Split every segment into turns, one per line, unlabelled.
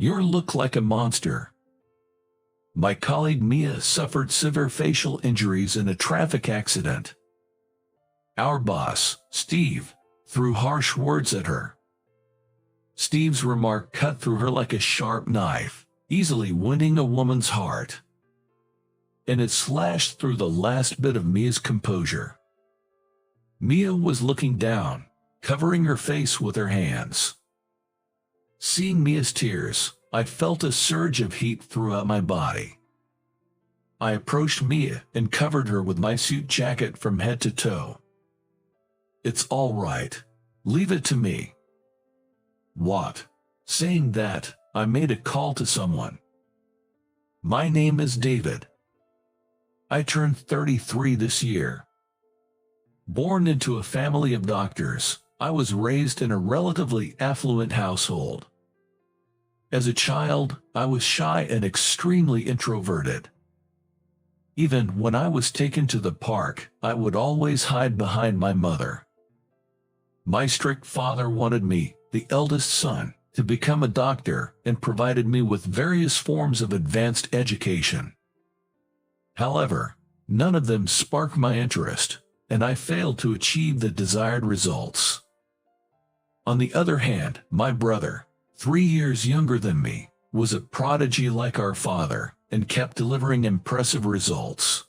You look like a monster." My colleague Mia suffered severe facial injuries in a traffic accident. Our boss, Steve, threw harsh words at her. Steve's remark cut through her like a sharp knife, easily wounding a woman's heart. And it slashed through the last bit of Mia's composure. Mia was looking down, covering her face with her hands. Seeing Mia's tears, I felt a surge of heat throughout my body. I approached Mia and covered her with my suit jacket from head to toe. "It's all right. Leave it to me." "What?" Saying that, I made a call to someone. "My name is David. I turned 33 this year. Born into a family of doctors, I was raised in a relatively affluent household. As a child, I was shy and extremely introverted. Even when I was taken to the park, I would always hide behind my mother. My strict father wanted me, the eldest son, to become a doctor and provided me with various forms of advanced education. However, none of them sparked my interest, and I failed to achieve the desired results. On the other hand, my brother, 3 years younger than me, was a prodigy like our father, and kept delivering impressive results.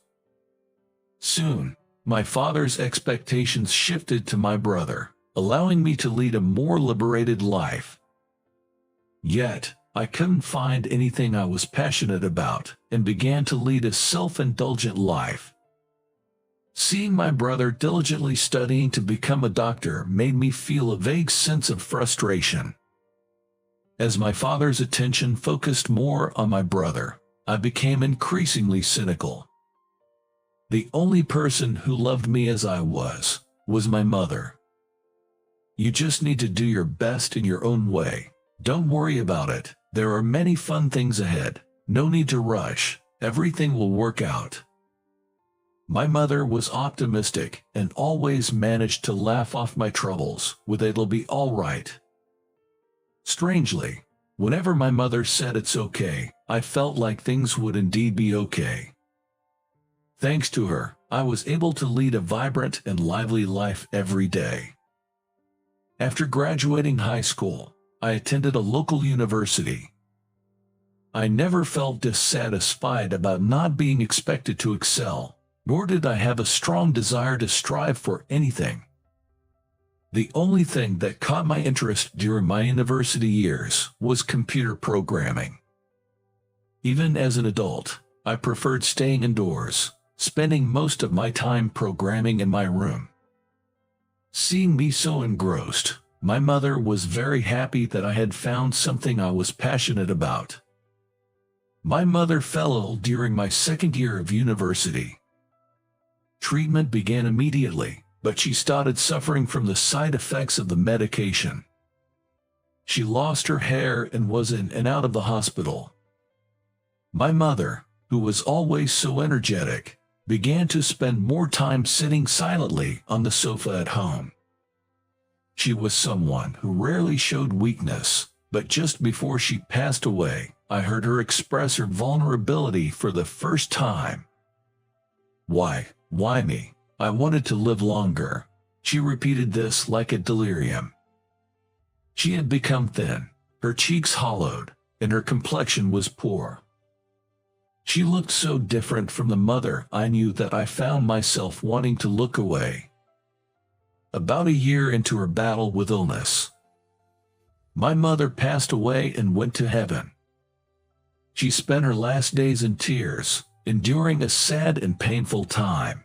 Soon, my father's expectations shifted to my brother, allowing me to lead a more liberated life. Yet, I couldn't find anything I was passionate about, and began to lead a self-indulgent life. Seeing my brother diligently studying to become a doctor made me feel a vague sense of frustration. As my father's attention focused more on my brother, I became increasingly cynical. The only person who loved me as I was my mother. "You just need to do your best in your own way. Don't worry about it. There are many fun things ahead. No need to rush. Everything will work out." My mother was optimistic and always managed to laugh off my troubles with "it'll be all right." Strangely, whenever my mother said it's okay, I felt like things would indeed be okay. Thanks to her, I was able to lead a vibrant and lively life every day. After graduating high school, I attended a local university. I never felt dissatisfied about not being expected to excel, nor did I have a strong desire to strive for anything. The only thing that caught my interest during my university years was computer programming. Even as an adult, I preferred staying indoors, spending most of my time programming in my room. Seeing me so engrossed, my mother was very happy that I had found something I was passionate about. My mother fell ill during my second year of university. Treatment began immediately, but she started suffering from the side effects of the medication. She lost her hair and was in and out of the hospital. My mother, who was always so energetic, began to spend more time sitting silently on the sofa at home. She was someone who rarely showed weakness, but just before she passed away, I heard her express her vulnerability for the first time. Why me? I wanted to live longer." She repeated this like a delirium. She had become thin, her cheeks hollowed, and her complexion was poor. She looked so different from the mother I knew that I found myself wanting to look away. About a year into her battle with illness, my mother passed away and went to heaven. She spent her last days in tears, enduring a sad and painful time.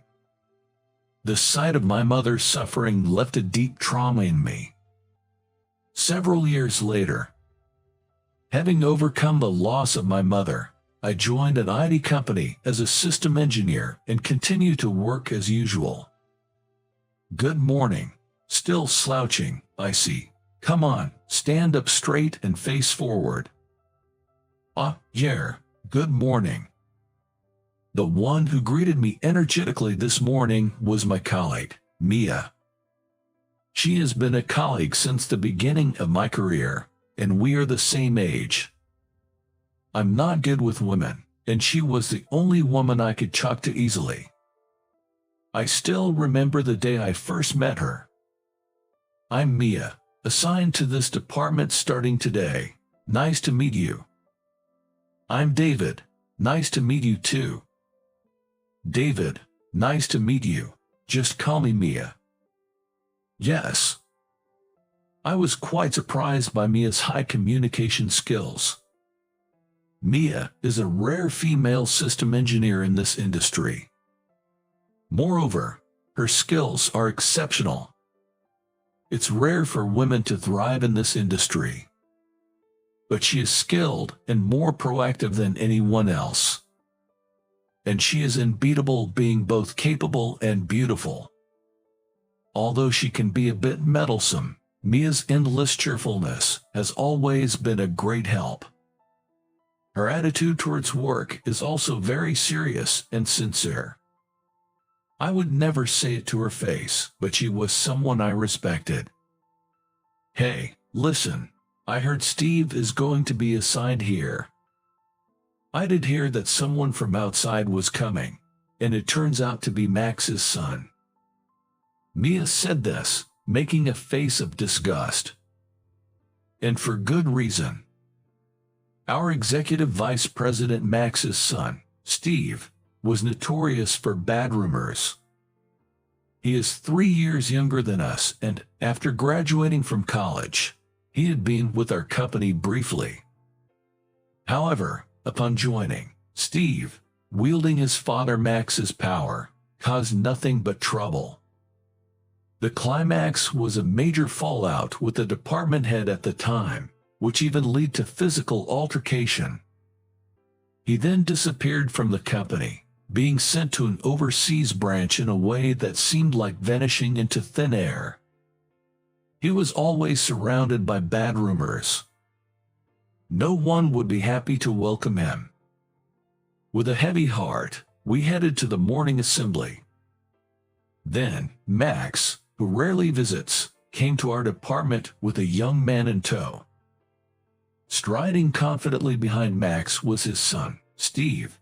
The sight of my mother's suffering left a deep trauma in me. Several years later, having overcome the loss of my mother, I joined an IT company as a system engineer and continue to work as usual. "Good morning." Still slouching, I see. "Come on, stand up straight and face forward." Yeah, good morning." The one who greeted me energetically this morning was my colleague, Mia. She has been a colleague since the beginning of my career, and we are the same age. I'm not good with women, and she was the only woman I could talk to easily. I still remember the day I first met her. I'm Mia, assigned to this department starting today. Nice to meet you. I'm David. Nice to meet you too. David, nice to meet you. Just call me Mia. Yes. I was quite surprised by Mia's high communication skills. Mia is a rare female system engineer in this industry. Moreover, her skills are exceptional. It's rare for women to thrive in this industry. But she is skilled and more proactive than anyone else. And she is unbeatable, being both capable and beautiful. Although she can be a bit meddlesome, Mia's endless cheerfulness has always been a great help. Her attitude towards work is also very serious and sincere. I would never say it to her face, but she was someone I respected. Hey, listen, I heard Steve is going to be assigned here. I did hear that someone from outside was coming, and it turns out to be Max's son. Mia said this, making a face of disgust. And for good reason. Our executive vice president Max's son, Steve, was notorious for bad rumors. He is 3 years younger than us, and after graduating from college, he had been with our company briefly. However, upon joining, Steve, wielding his father Max's power, caused nothing but trouble. The climax was a major fallout with the department head at the time, which even led to physical altercation. He then disappeared from the company, being sent to an overseas branch in a way that seemed like vanishing into thin air. He was always surrounded by bad rumors. No one would be happy to welcome him. With a heavy heart, we headed to the morning assembly. Then, Max, who rarely visits, came to our department with a young man in tow. Striding confidently behind Max was his son, Steve.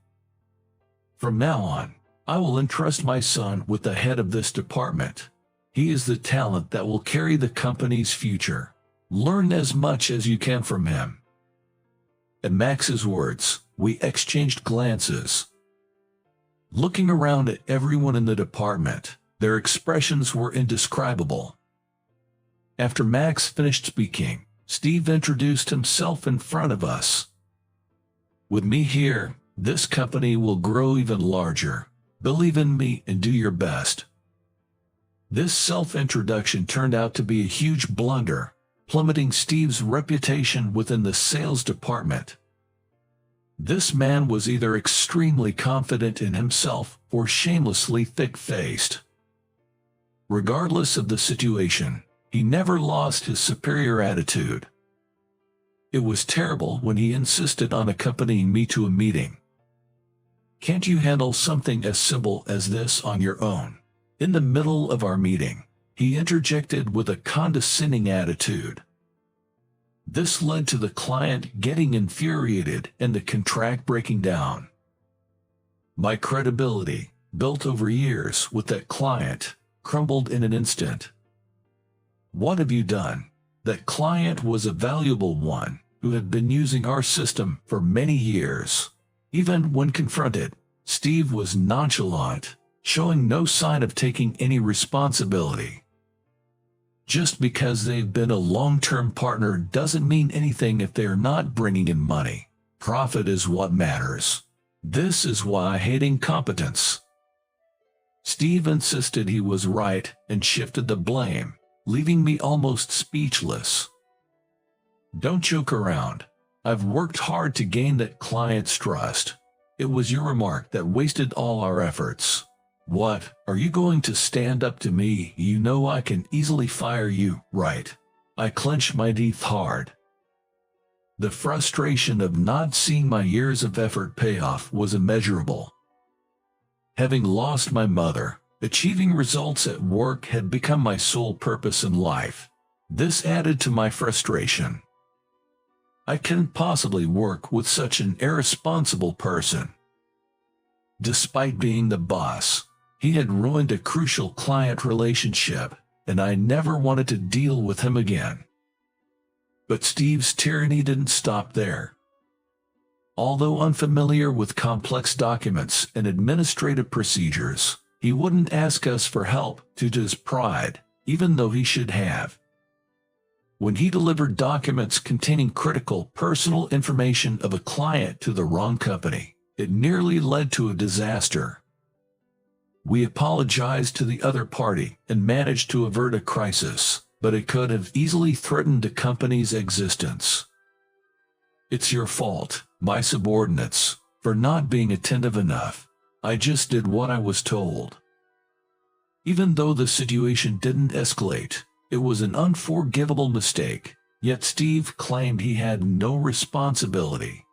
From now on, I will entrust my son with the head of this department. He is the talent that will carry the company's future. Learn as much as you can from him. At Max's words, we exchanged glances. Looking around at everyone in the department, their expressions were indescribable. After Max finished speaking, Steve introduced himself in front of us. With me here, this company will grow even larger. Believe in me and do your best. This self-introduction turned out to be a huge blunder, plummeting Steve's reputation within the sales department. This man was either extremely confident in himself or shamelessly thick-faced. Regardless of the situation, he never lost his superior attitude. It was terrible when he insisted on accompanying me to a meeting. Can't you handle something as simple as this on your own? In the middle of our meeting, he interjected with a condescending attitude. This led to the client getting infuriated and the contract breaking down. My credibility, built over years with that client, crumbled in an instant. What have you done? That client was a valuable one who had been using our system for many years. Even when confronted, Steve was nonchalant, showing no sign of taking any responsibility. Just because they've been a long-term partner doesn't mean anything if they're not bringing in money. Profit is what matters. This is why I hate incompetence. Steve insisted he was right and shifted the blame, leaving me almost speechless. Don't joke around. I've worked hard to gain that client's trust. It was your remark that wasted all our efforts. What, are you going to stand up to me? You know I can easily fire you, right? I clenched my teeth hard. The frustration of not seeing my years of effort pay off was immeasurable. Having lost my mother, achieving results at work had become my sole purpose in life. This added to my frustration. I couldn't possibly work with such an irresponsible person. Despite being the boss, he had ruined a crucial client relationship, and I never wanted to deal with him again. But Steve's tyranny didn't stop there. Although unfamiliar with complex documents and administrative procedures, he wouldn't ask us for help due to his pride, even though he should have. When he delivered documents containing critical personal information of a client to the wrong company, it nearly led to a disaster. We apologized to the other party and managed to avert a crisis, but it could have easily threatened the company's existence. It's your fault, my subordinates, for not being attentive enough. I just did what I was told. Even though the situation didn't escalate, it was an unforgivable mistake, yet Steve claimed he had no responsibility.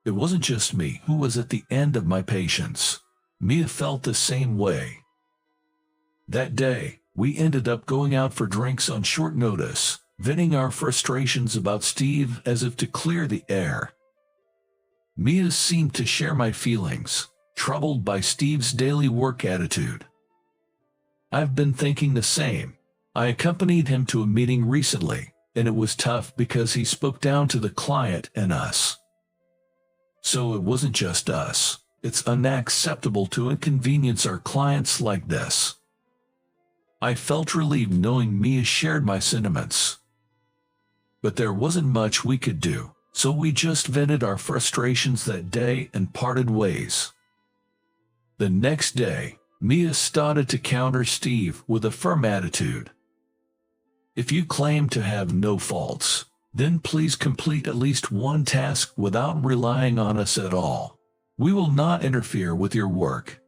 It wasn't just me who was at the end of my patience. Mia felt the same way. That day, we ended up going out for drinks on short notice, venting our frustrations about Steve as if to clear the air. Mia seemed to share my feelings, troubled by Steve's daily work attitude. I've been thinking the same. I accompanied him to a meeting recently, and it was tough because he spoke down to the client and us. So it wasn't just us. It's unacceptable to inconvenience our clients like this. I felt relieved knowing Mia shared my sentiments. But there wasn't much we could do, so we just vented our frustrations that day and parted ways. The next day, Mia started to counter Steve with a firm attitude. If you claim to have no faults, then please complete at least one task without relying on us at all. We will not interfere with your work.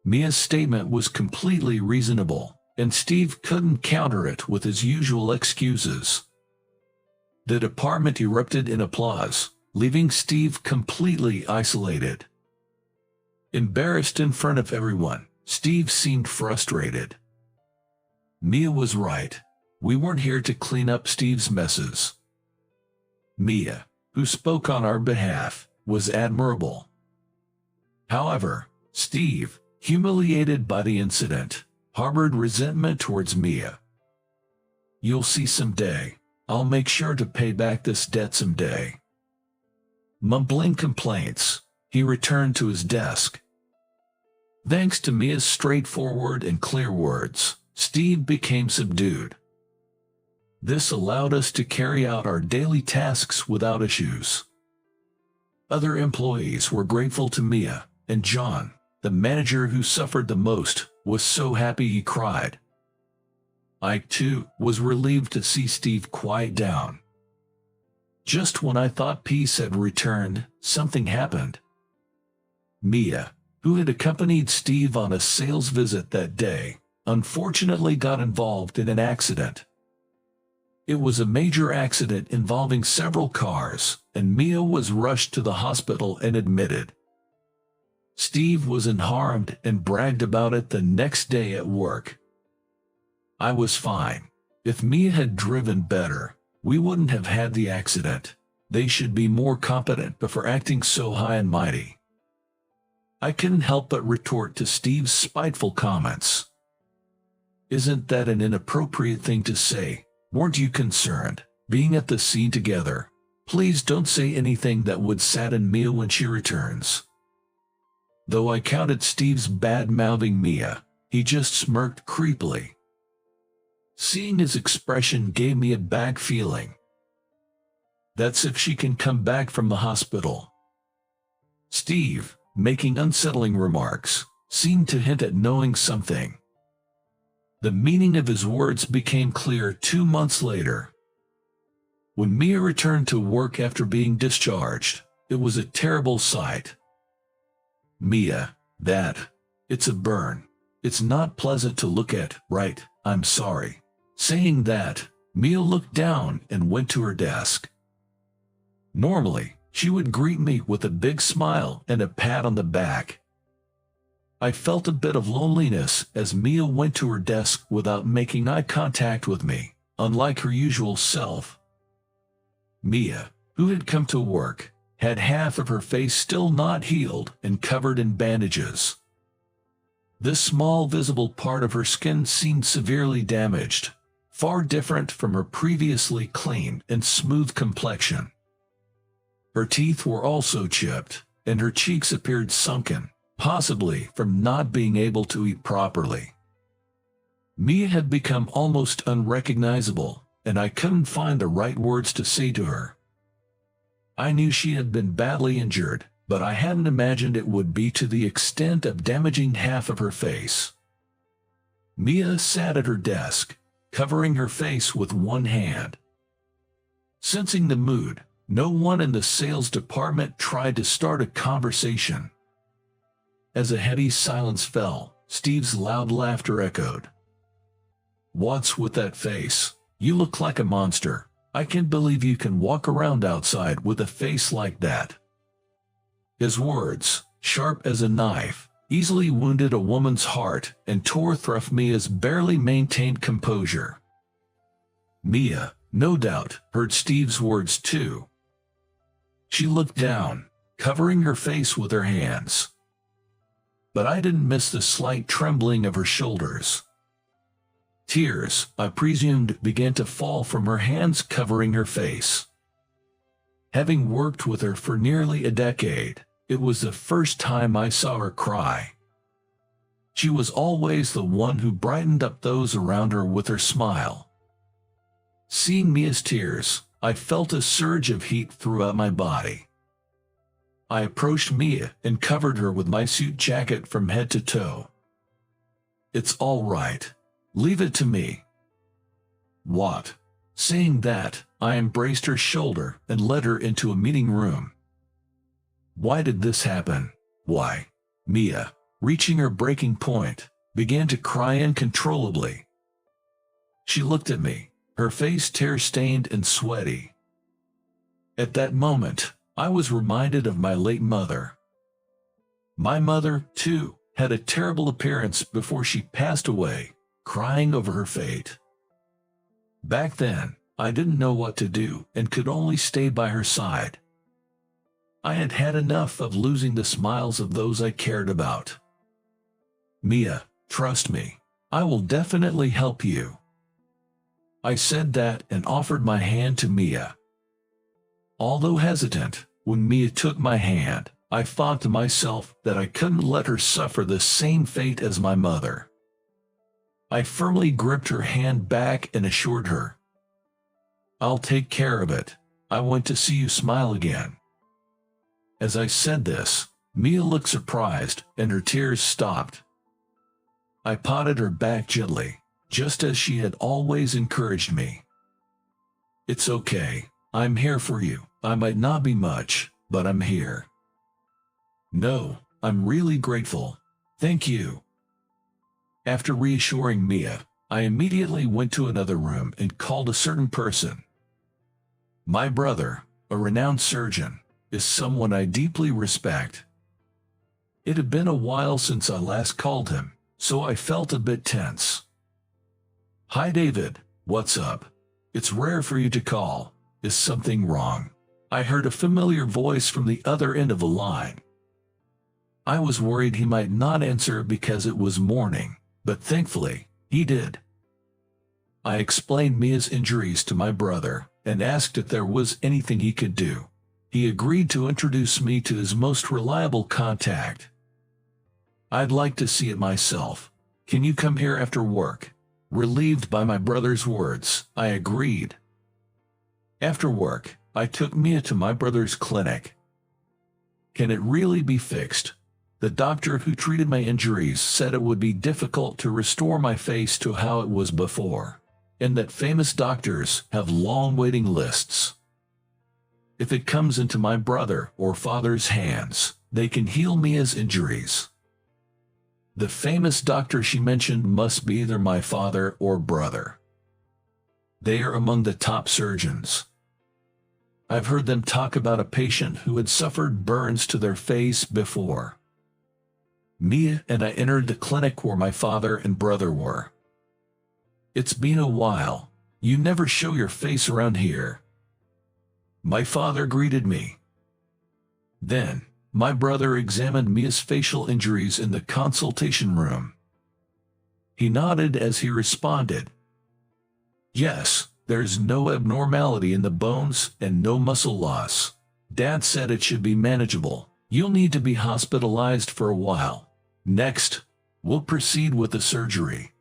Mia's statement was completely reasonable, and Steve couldn't counter it with his usual excuses. The department erupted in applause, leaving Steve completely isolated. Embarrassed in front of everyone, Steve seemed frustrated. Mia was right. We weren't here to clean up Steve's messes. Mia, who spoke on our behalf, was admirable. However, Steve, humiliated by the incident, harbored resentment towards Mia. You'll see someday. I'll make sure to pay back this debt someday. Mumbling complaints, he returned to his desk. Thanks to Mia's straightforward and clear words, Steve became subdued. This allowed us to carry out our daily tasks without issues. Other employees were grateful to Mia, and John, the manager who suffered the most, was so happy he cried. I, too, was relieved to see Steve quiet down. Just when I thought peace had returned, something happened. Mia, who had accompanied Steve on a sales visit that day, unfortunately got involved in an accident. It was a major accident involving several cars, and Mia was rushed to the hospital and admitted. Steve was unharmed and bragged about it the next day at work. I was fine. If Mia had driven better, we wouldn't have had the accident. They should be more competent before acting so high and mighty. I couldn't help but retort to Steve's spiteful comments. Isn't that an inappropriate thing to say? Weren't you concerned, being at the scene together? Please don't say anything that would sadden Mia when she returns. Though I counted Steve's bad-mouthing Mia, he just smirked creepily. Seeing his expression gave me a bad feeling. That's if she can come back from the hospital. Steve, making unsettling remarks, seemed to hint at knowing something. The meaning of his words became clear 2 months later. When Mia returned to work after being discharged, it was a terrible sight. Mia, it's a burn. It's not pleasant to look at, right? I'm sorry. Saying that, Mia looked down and went to her desk. Normally, she would greet me with a big smile and a pat on the back. I felt a bit of loneliness as Mia went to her desk without making eye contact with me, unlike her usual self. Mia, who had come to work, had half of her face still not healed and covered in bandages. This small visible part of her skin seemed severely damaged, far different from her previously clean and smooth complexion. Her teeth were also chipped, and her cheeks appeared sunken, possibly from not being able to eat properly. Mia had become almost unrecognizable, and I couldn't find the right words to say to her. I knew she had been badly injured, but I hadn't imagined it would be to the extent of damaging half of her face. Mia sat at her desk, covering her face with one hand. Sensing the mood, no one in the sales department tried to start a conversation. As a heavy silence fell, Steve's loud laughter echoed. "What's with that face? You look like a monster. I can't believe you can walk around outside with a face like that." His words, sharp as a knife, easily wounded a woman's heart and tore through Mia's barely maintained composure. Mia, no doubt, heard Steve's words too. She looked down, covering her face with her hands. But I didn't miss the slight trembling of her shoulders. Tears, I presumed, began to fall from her hands covering her face. Having worked with her for nearly a decade, it was the first time I saw her cry. She was always the one who brightened up those around her with her smile. Seeing Mia's tears, I felt a surge of heat throughout my body. I approached Mia and covered her with my suit jacket from head to toe. "It's all right. Leave it to me." "What?" Saying that, I embraced her shoulder and led her into a meeting room. "Why did this happen? Why?" Mia, reaching her breaking point, began to cry uncontrollably. She looked at me, her face tear-stained and sweaty. At that moment, I was reminded of my late mother. My mother, too, had a terrible appearance before she passed away, crying over her fate. Back then, I didn't know what to do and could only stay by her side. I had had enough of losing the smiles of those I cared about. "Mia, trust me. I will definitely help you." I said that and offered my hand to Mia. Although hesitant, when Mia took my hand, I thought to myself that I couldn't let her suffer the same fate as my mother. I firmly gripped her hand back and assured her, "I'll take care of it. I want to see you smile again." As I said this, Mia looked surprised and her tears stopped. I patted her back gently, just as she had always encouraged me. "It's okay. I'm here for you. I might not be much, but I'm here." "No, I'm really grateful. Thank you." After reassuring Mia, I immediately went to another room and called a certain person. My brother, a renowned surgeon, is someone I deeply respect. It had been a while since I last called him, so I felt a bit tense. "Hi David, what's up? It's rare for you to call. Is something wrong?" I heard a familiar voice from the other end of the line. I was worried he might not answer because it was morning, but thankfully, he did. I explained Mia's injuries to my brother and asked if there was anything he could do. He agreed to introduce me to his most reliable contact. "I'd like to see it myself. Can you come here after work?" Relieved by my brother's words, I agreed. After work, I took Mia to my brother's clinic. Can it really be fixed? The doctor who treated my injuries said it would be difficult to restore my face to how it was before, and that famous doctors have long waiting lists. If it comes into my brother or father's hands, they can heal Mia's injuries. The famous doctor she mentioned must be either my father or brother. They are among the top surgeons. I've heard them talk about a patient who had suffered burns to their face before. Mia and I entered the clinic where my father and brother were. "It's been a while. You never show your face around here." My father greeted me. Then, my brother examined Mia's facial injuries in the consultation room. He nodded as he responded, "Yes, there's no abnormality in the bones and no muscle loss. Dad said it should be manageable. You'll need to be hospitalized for a while. Next, we'll proceed with the surgery."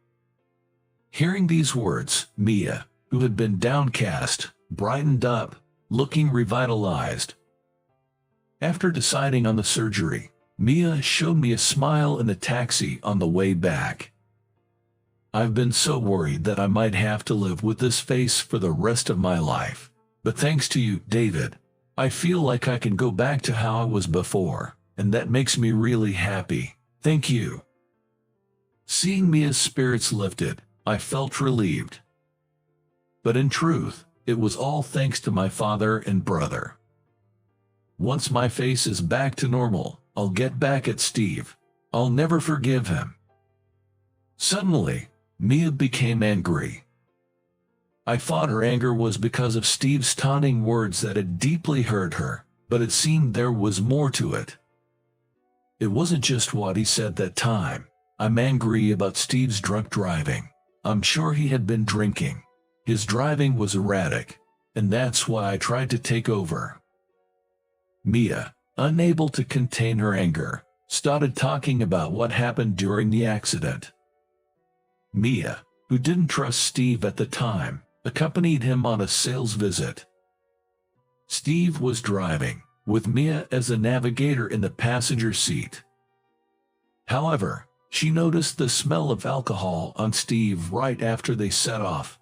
Hearing these words, Mia, who had been downcast, brightened up, looking revitalized. After deciding on the surgery, Mia showed me a smile in the taxi on the way back. "I've been so worried that I might have to live with this face for the rest of my life. But thanks to you, David, I feel like I can go back to how I was before, and that makes me really happy. Thank you." Seeing Mia's spirits lifted, I felt relieved. But in truth, it was all thanks to my father and brother. Once my face is back to normal, I'll get back at Steve. I'll never forgive him. Suddenly, Mia became angry. I thought her anger was because of Steve's taunting words that had deeply hurt her, but it seemed there was more to it. It wasn't just what he said that time. I'm angry about Steve's drunk driving. I'm sure he had been drinking. His driving was erratic, and that's why I tried to take over. Mia, unable to contain her anger, started talking about what happened during the accident. Mia, who didn't trust Steve at the time, accompanied him on a sales visit. Steve was driving, with Mia as a navigator in the passenger seat. However, she noticed the smell of alcohol on Steve right after they set off.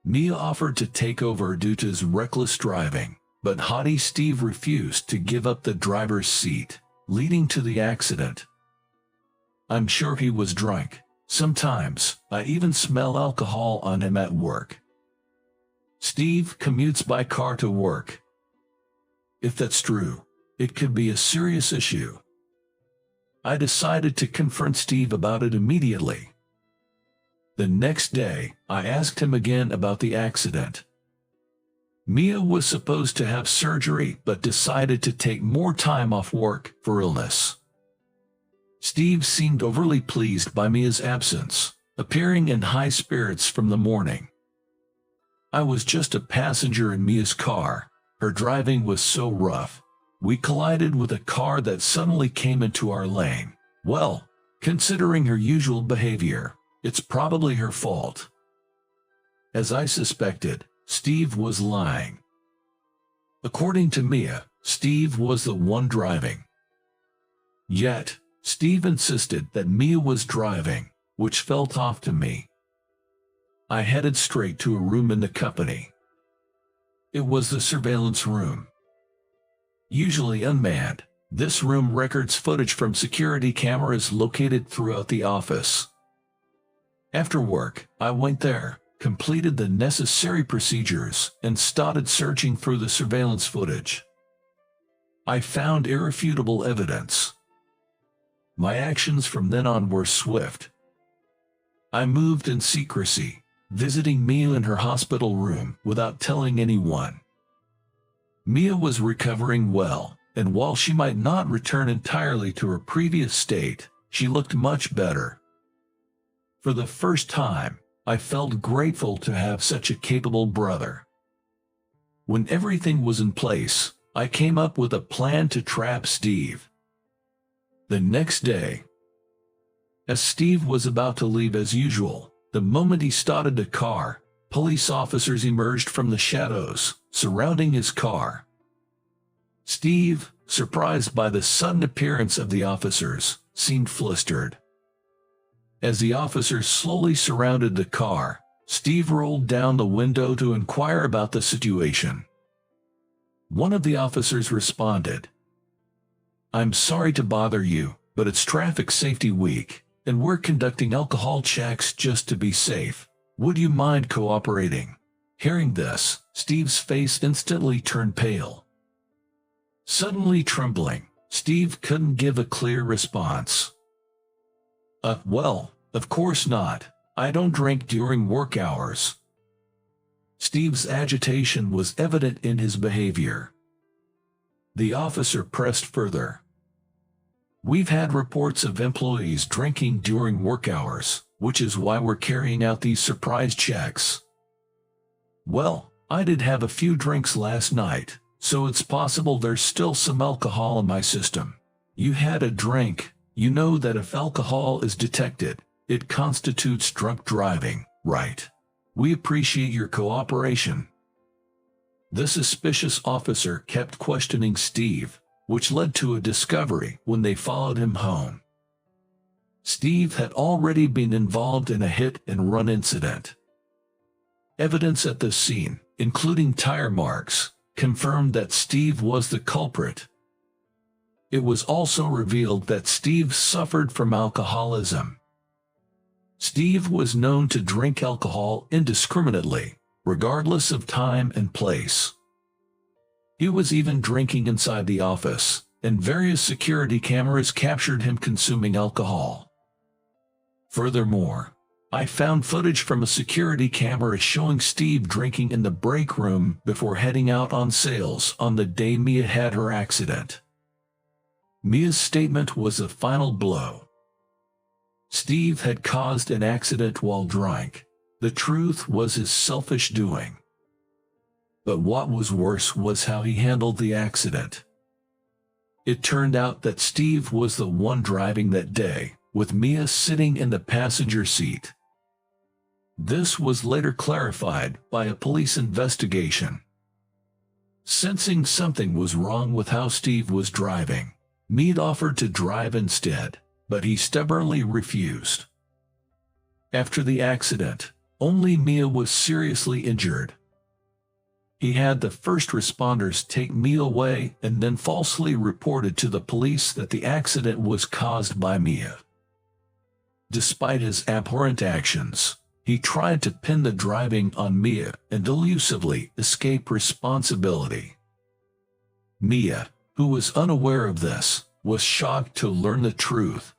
Mia offered to take over due to his reckless driving, but haughty Steve refused to give up the driver's seat, leading to the accident. I'm sure he was drunk. Sometimes, I even smell alcohol on him at work. Steve commutes by car to work. If that's true, it could be a serious issue. I decided to confront Steve about it immediately. The next day, I asked him again about the accident. Mia was supposed to have surgery but decided to take more time off work for illness. Steve seemed overly pleased by Mia's absence, appearing in high spirits from the morning. I was just a passenger in Mia's car. Her driving was so rough. We collided with a car that suddenly came into our lane. Well, considering her usual behavior, it's probably her fault. As I suspected, Steve was lying. According to Mia, Steve was the one driving. Yet, Steve insisted that Mia was driving, which felt off to me. I headed straight to a room in the company. It was the surveillance room. Usually unmanned, this room records footage from security cameras located throughout the office. After work, I went there, completed the necessary procedures, and started searching through the surveillance footage. I found irrefutable evidence. My actions from then on were swift. I moved in secrecy, visiting Mia in her hospital room without telling anyone. Mia was recovering well, and while she might not return entirely to her previous state, she looked much better. For the first time, I felt grateful to have such a capable brother. When everything was in place, I came up with a plan to trap Steve. The next day, as Steve was about to leave as usual, the moment he started the car, police officers emerged from the shadows, surrounding his car. Steve, surprised by the sudden appearance of the officers, seemed flustered. As the officers slowly surrounded the car, Steve rolled down the window to inquire about the situation. One of the officers responded, "I'm sorry to bother you, but it's Traffic Safety Week, and we're conducting alcohol checks just to be safe. Would you mind cooperating?" Hearing this, Steve's face instantly turned pale. Suddenly trembling, Steve couldn't give a clear response. Well, of course not. I don't drink during work hours." Steve's agitation was evident in his behavior. The officer pressed further. We've had reports of employees drinking during work hours, which is why we're carrying out these surprise checks. Well, I did have a few drinks last night, so it's possible there's still some alcohol in my system. You had a drink. You know that if alcohol is detected, it constitutes drunk driving, right? We appreciate your cooperation. The suspicious officer kept questioning Steve, which led to a discovery when they followed him home. Steve had already been involved in a hit-and-run incident. Evidence at the scene, including tire marks, confirmed that Steve was the culprit. It was also revealed that Steve suffered from alcoholism. Steve was known to drink alcohol indiscriminately, regardless of time and place. He was even drinking inside the office, and various security cameras captured him consuming alcohol. Furthermore, I found footage from a security camera showing Steve drinking in the break room before heading out on sales on the day Mia had her accident. Mia's statement was a final blow. Steve had caused an accident while drunk. The truth was his selfish doing. But what was worse was how he handled the accident. It turned out that Steve was the one driving that day, with Mia sitting in the passenger seat. This was later clarified by a police investigation. Sensing something was wrong with how Steve was driving, Mia offered to drive instead, but he stubbornly refused. After the accident, only Mia was seriously injured. He had the first responders take Mia away and then falsely reported to the police that the accident was caused by Mia. Despite his abhorrent actions, he tried to pin the driving on Mia and elusively escape responsibility. Mia, who was unaware of this, was shocked to learn the truth.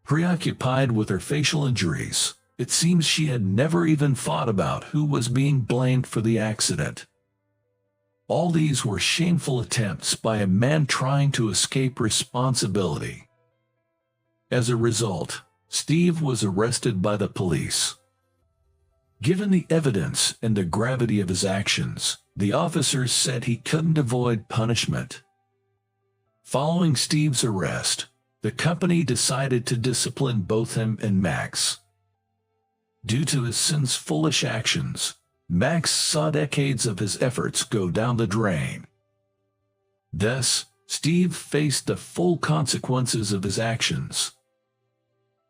Preoccupied with her facial injuries, it seems she had never even thought about who was being blamed for the accident. All these were shameful attempts by a man trying to escape responsibility. As a result, Steve was arrested by the police. Given the evidence and the gravity of his actions, the officers said he couldn't avoid punishment. Following Steve's arrest, the company decided to discipline both him and Max. Due to his son's foolish actions, Max saw decades of his efforts go down the drain. Thus, Steve faced the full consequences of his actions.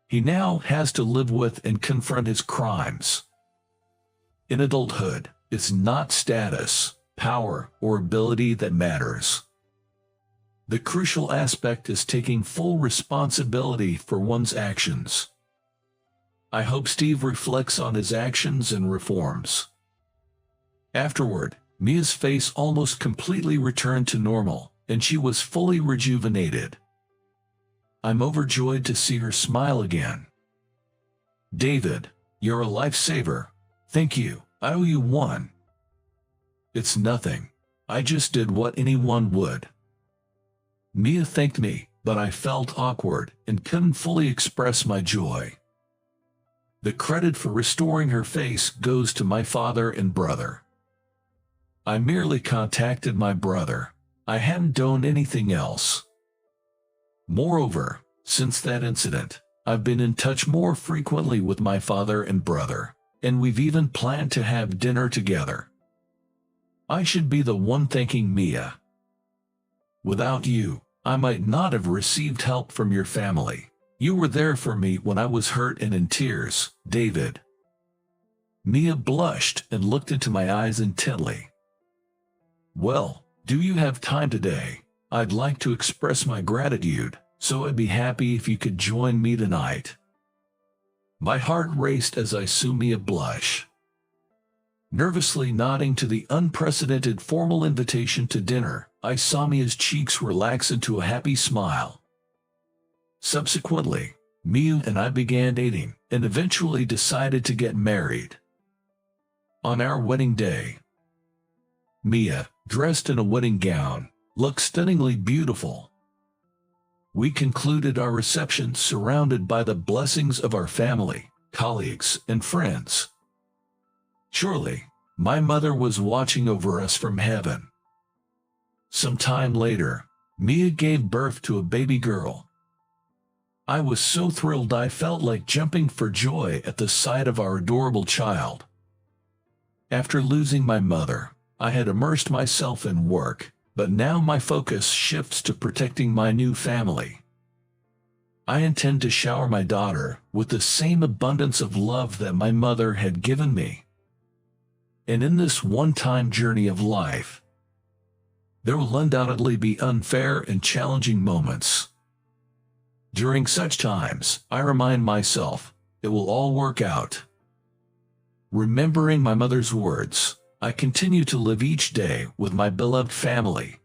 He now has to live with and confront his crimes. In adulthood, it's not status, power, or ability that matters. The crucial aspect is taking full responsibility for one's actions. I hope Steve reflects on his actions and reforms. Afterward, Mia's face almost completely returned to normal, and she was fully rejuvenated. I'm overjoyed to see her smile again. David, you're a lifesaver. Thank you. I owe you one. It's nothing. I just did what anyone would. Mia thanked me, but I felt awkward and couldn't fully express my joy. The credit for restoring her face goes to my father and brother. I merely contacted my brother. I hadn't done anything else. Moreover, since that incident, I've been in touch more frequently with my father and brother, and we've even planned to have dinner together. I should be the one thanking Mia. Without you, I might not have received help from your family. You were there for me when I was hurt and in tears, David. Mia blushed and looked into my eyes intently. Well, do you have time today? I'd like to express my gratitude, so I'd be happy if you could join me tonight. My heart raced as I saw Mia blush. Nervously nodding to the unprecedented formal invitation to dinner, I saw Mia's cheeks relax into a happy smile. Subsequently, Mia and I began dating and eventually decided to get married. On our wedding day, Mia, dressed in a wedding gown, looked stunningly beautiful. We concluded our reception surrounded by the blessings of our family, colleagues, and friends. Surely, my mother was watching over us from heaven. Some time later, Mia gave birth to a baby girl. I was so thrilled I felt like jumping for joy at the sight of our adorable child. After losing my mother, I had immersed myself in work, but now my focus shifts to protecting my new family. I intend to shower my daughter with the same abundance of love that my mother had given me. And in this one-time journey of life, there will undoubtedly be unfair and challenging moments. During such times, I remind myself, it will all work out. Remembering my mother's words, I continue to live each day with my beloved family,